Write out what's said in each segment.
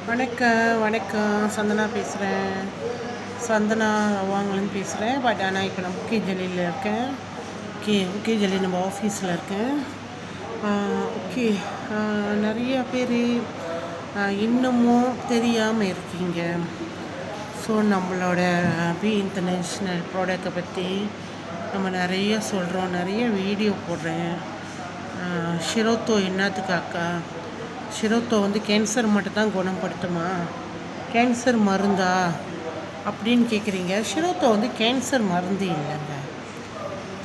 வணக்கம், வணக்கம். சந்தனா பேசுகிறேன். சந்தனா வாங்கலன்னு பேசுகிறேன். பட் ஆனால் இப்போ நான் முக்கிய இருக்கேன். முக்கிய நம்ம ஆஃபீஸில் இருக்கேன். ஓகே. நிறைய பேர் இன்னமும் தெரியாமல் இருக்கீங்க. ஸோ நம்மளோட இன்டர்நேஷ்னல் ப்ராடக்டை பற்றி நம்ம நிறைய சொல்கிறோம், நிறைய வீடியோ போடுறேன். ஷிரோத்தோ என்னத்துக்காக்கா? ஷிரோத்தோ கேன்சர் மட்டும்தான் குணப்படுத்துமா? கேன்சர் மருந்தா அப்படின்னு கேட்குறீங்க. ஷிரோத்தோ கேன்சர் மருந்து இல்லைங்க.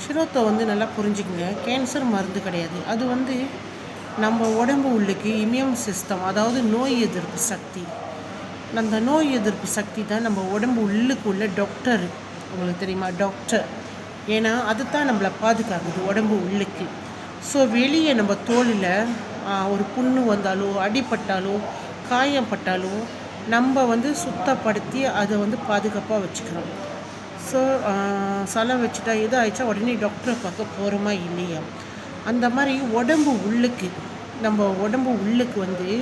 ஷிரோத்தோ நல்லா புரிஞ்சுக்குங்க, கேன்சர் மருந்து கிடையாது. அது நம்ம உடம்பு உள்ளுக்கு இம்யூன் சிஸ்டம், அதாவது நோய் எதிர்ப்பு சக்தி. அந்த நோய் எதிர்ப்பு சக்தி தான் நம்ம உடம்பு உள்ளுக்குள்ள டாக்டர். உங்களுக்கு தெரியுமா? டாக்டர். ஏன்னா அது தான் நம்மளை பாதுகாக்குது உடம்பு உள்ளுக்கு. ஸோ வெளியே நம்ம தோலில் ஒரு புண்ணு வந்தாலோ, அடிப்பட்டாலோ, காயப்பட்டாலோ நம்ம சுத்தப்படுத்தி அதை பாதுகாப்பாக வச்சுக்கிறோம். ஸோ சலம் வச்சுட்டா எது ஆயிடுச்சா உடனே டாக்டரை பார்க்க போகிறோமா இல்லையா? அந்த மாதிரி உடம்பு உள்ளுக்கு, நம்ம உடம்பு உள்ளுக்கு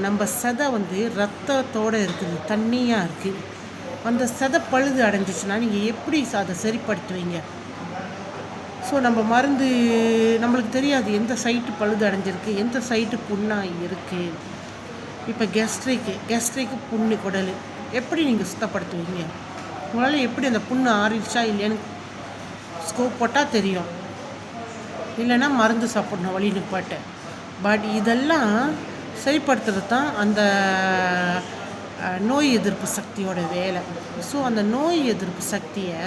நம்ம சதை ரத்தத்தோடு இருக்குது, தண்ணியாக இருக்குது. அந்த சதை பழுது அடைஞ்சிச்சுன்னா நீங்கள் எப்படி அதை சரிப்படுத்துவீங்க? ஸோ நம்ம மருந்து நம்மளுக்கு தெரியாது எந்த சைட்டு பழுது அடைஞ்சிருக்கு, எந்த சைட்டு புண்ணாக இருக்குது. இப்போ கெஸ்ட்ரிக்கு புண்ணு குடல் எப்படி நீங்கள் சுத்தப்படுத்துவீங்க? உங்களால் எப்படி அந்த புண்ணு ஆறிடுச்சா இல்லையான்னு ஸ்கோப் போட்டால் தெரியும். இல்லைன்னா மருந்து சாப்பிடணும் வலி நிப்பாட்ட. பட் இதெல்லாம் சரிப்படுத்துறது தான் அந்த நோய் எதிர்ப்பு சக்தியோட வேலை. ஸோ அந்த நோய் எதிர்ப்பு சக்தியை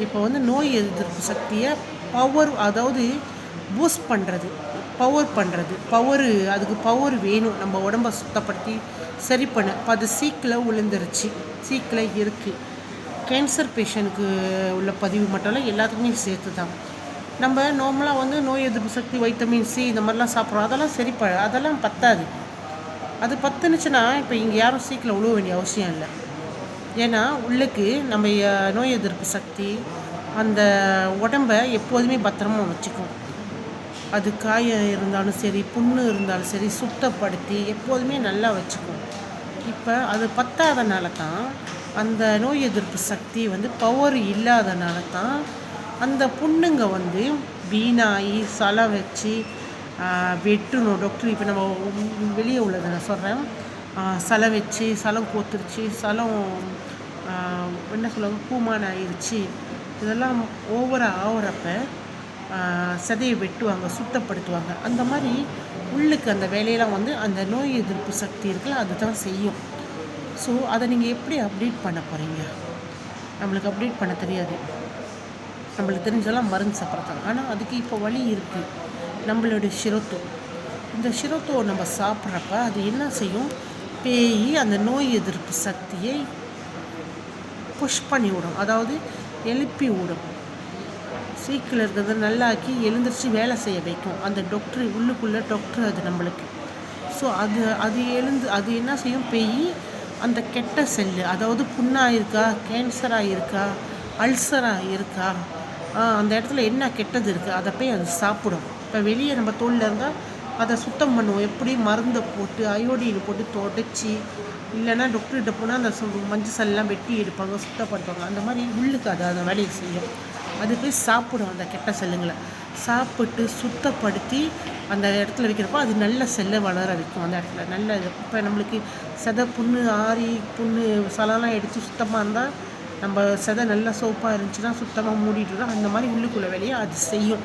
இப்போ நோய் எதிர்ப்பு சக்தியை பவர், அதாவது பூஸ்ட் பண்ணுறது, அதுக்கு பவர் வேணும். நம்ம உடம்பை சுத்தப்படுத்தி சரி பண்ண. இப்போ அது சீக்கில் விழுந்துருச்சு, சீக்கில் இருக்குது. கேன்சர் பேஷண்ட்டுக்கு உள்ள பதிவு மட்டும் இல்லை, எல்லாத்துக்குமே சேர்த்து தான். நம்ம நார்மலாக நோய் எதிர்ப்பு சக்தி, வைட்டமின் சி இந்த மாதிரிலாம் சாப்பிட்றோம். அதெல்லாம் அதெல்லாம் பத்தாது. அது பத்துனுச்சுன்னா இப்போ இங்கே யாரும் சீக்கிரம் விழுவ வேண்டிய அவசியம் இல்லை. ஏன்னா உள்ளுக்கு நம்ம நோய் எதிர்ப்பு சக்தி அந்த உடம்பை எப்போதுமே பத்திரமா வச்சுக்கும். அது காயம் இருந்தாலும் சரி, புண்ணு இருந்தாலும் சரி, சுத்தப்படுத்தி எப்போதுமே நல்லா வச்சுக்கும். இப்போ அது பத்தாதனால தான், அந்த நோய் எதிர்ப்பு சக்தி பவர் இல்லாதனால தான் அந்த புண்ணுங்க வீணாகி சலம் வச்சு வெட்டணும். டாக்டர் இப்போ நம்ம வெளியே உள்ளதை நான் சொல்கிறேன். சலம் வச்சு, சலம் கோத்துருச்சு, சலம் என்ன சொல்லுவாங்க, பூமான ஆயிடுச்சு. இதெல்லாம் ஓவராக ஆகிறப்ப சதையை வெட்டுவாங்க, சுத்தப்படுத்துவாங்க. அந்த மாதிரி உள்ளுக்கு அந்த வேலையெல்லாம் அந்த நோய் எதிர்ப்பு சக்தி இருக்குல்ல, அதுதான் செய்யும். ஸோ அதை நீங்கள் எப்படி அப்டேட் பண்ண போகிறீங்க? நம்மளுக்கு அப்டேட் பண்ண தெரியாது. நம்மளுக்கு தெரிஞ்சதெல்லாம் மருந்து சாப்பிட்றாங்க. ஆனால் அதுக்கு இப்போ வழி இருக்குது. நம்மளுடைய ஷிரோத்தோ, இந்த ஷிரோத்தோ நம்ம சாப்பிட்றப்ப அது என்ன செய்யும்? பேய் அந்த நோய் எதிர்ப்பு சக்தியை புஷ் பண்ணி விடும், அதாவது எழுப்பி விடும். சீக்கில் இருக்கிறத நல்லாக்கி எழுந்திரிச்சு வேலை செய்ய வைக்கும். அந்த டாக்டர் உள்ளுக்குள்ளே டாக்டர் அது நம்மளுக்கு. ஸோ அது என்ன செய்யும்? பேய் அந்த கெட்ட செல்லு, அதாவது புண்ணாக இருக்கா, கேன்சராக இருக்கா, அல்சராக இருக்கா, அந்த இடத்துல என்ன கெட்டது இருக்குது அதை போய் அது சாப்பிடும். இப்போ வெளியே நம்ம தோலில் இருந்தால் அதை சுத்தம் பண்ணுவோம். எப்படி? மருந்தை போட்டு, அயோடின் போட்டு தொடச்சி, இல்லைன்னா டாக்டர்கிட்ட போனால் அந்த மஞ்சள் சல்லாம் வெட்டி எடுப்பாங்க, சுத்தப்படுத்துவாங்க. அந்த மாதிரி உள்ளுக்கு அது அந்த வேலையை செய்யும். அது போய் சாப்பிடும் அந்த கெட்ட செல்லுங்களை. சாப்பிட்டு சுத்தப்படுத்தி அந்த இடத்துல வைக்கிறப்போ அது நல்ல செல்லை வளர வைக்கும். அந்த இடத்துல நல்ல இப்போ நம்மளுக்கு செதை புண்ணு ஆறி, புண்ணு சலம்லாம் எடுத்து சுத்தமாக இருந்தால், நம்ம செதை நல்லா சோப்பாக இருந்துச்சுன்னா சுத்தமாக மூடிட்டுருக்கோம். அந்த மாதிரி உள்ளுக்குள்ள வேலையை அது செய்யும்.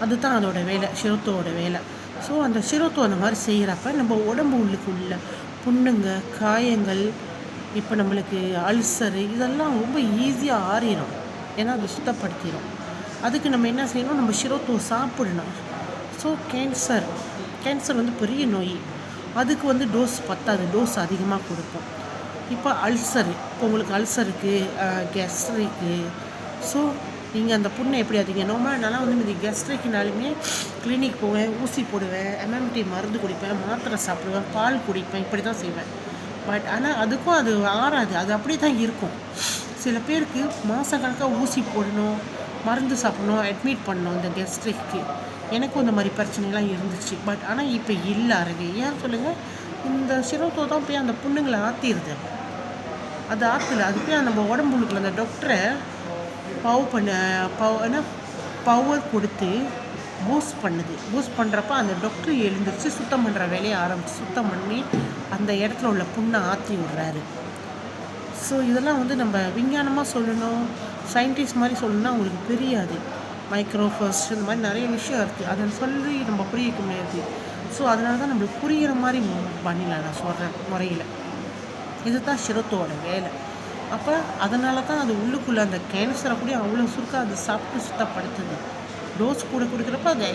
அதுதான் அதோட வேலை, ஷிரோத்தோட வேலை. ஸோ அந்த ஷிரோத்தோ அந்த மாதிரி செய்கிறப்ப நம்ம உடம்பு உள்ளுக்குள்ள புண்ணுங்க, காயங்கள், இப்போ நம்மளுக்கு அல்சரு இதெல்லாம் ரொம்ப ஈஸியாக ஆறிடும். ஏன்னா அது சுத்தப்படுத்திடும். அதுக்கு நம்ம என்ன செய்யணும்? நம்ம ஷிரோத்தோ சாப்பிடணும். ஸோ கேன்சர் பெரிய நோய். அதுக்கு டோஸ் பத்தாது, டோஸ் அதிகமாக கொடுப்போம். இப்போ அல்சரு, இப்போ உங்களுக்கு அல்சருக்கு, கெஸ்ட்ரிக்கு. ஸோ நீங்கள் அந்த புண்ணை எப்படி அதிக நார்மலாக நல்லா இந்த கெஸ்ட்ரிக்குனாலுமே கிளினிக் போவேன், ஊசி போடுவேன், எம்எம்டி மருந்து குடிப்பேன், மாத்திரை சாப்பிடுவேன், பால் குடிப்பேன், இப்படி தான் செய்வேன். பட் ஆனால் அதுக்கும் அது ஆறாது, அது அப்படி தான் இருக்கும். சில பேருக்கு மாதக்கணக்காக ஊசி போடணும், மருந்து சாப்பிடணும், அட்மிட் பண்ணணும் இந்த கெஸ்ட்ரிக்கு. எனக்கும் இந்த மாதிரி பிரச்சனைலாம் இருந்துச்சு. பட் ஆனால் இப்போ இல்லை அறவே. ஏன் சொல்லுங்கள்? இந்த சிரோத்தோ தான் போய் அந்த புண்ணுங்களை ஆற்றிடுது. அது ஆற்றுல அது போய் நம்ம உடம்புக்குள்ள அந்த டாக்டரை என்ன பவர் கொடுத்து பூஸ்ட் பண்ணுது. பூஸ்ட் பண்ணுறப்ப அந்த டாக்டர் எழுந்திரிச்சு சுத்தம் பண்ணுற வேலையை ஆரம்பிச்சு சுத்தம் பண்ணி அந்த இடத்துல உள்ள புண்ணை ஆற்றி விடுறாரு. ஸோ இதெல்லாம் நம்ம விஞ்ஞானமாக சொல்லணும், சயின்டிஸ்ட் மாதிரி சொல்லணும்னா அவங்களுக்கு தெரியாது. மைக்ரோஃபர்ஸ்ட் இந்த மாதிரி நிறைய விஷயம் இருக்குது, அதை சொல்லி நம்ம புரிய வைக்க முடியாது. ஸோ அதனால தான் நம்மளுக்கு புரிகிற மாதிரி பண்ணிடலாம். நான் சொல்கிறேன் முறையில் இதுதான் சிரோத்தோட வேலை. அப்போ அதனால தான் அது உள்ளுக்குள்ளே அந்த கேன்சரை கூட அவ்வளோ சுருக்க அது சாப்பிட்டு சுத்தப்படுத்துது. டோஸ் கூட கொடுக்குறப்ப அது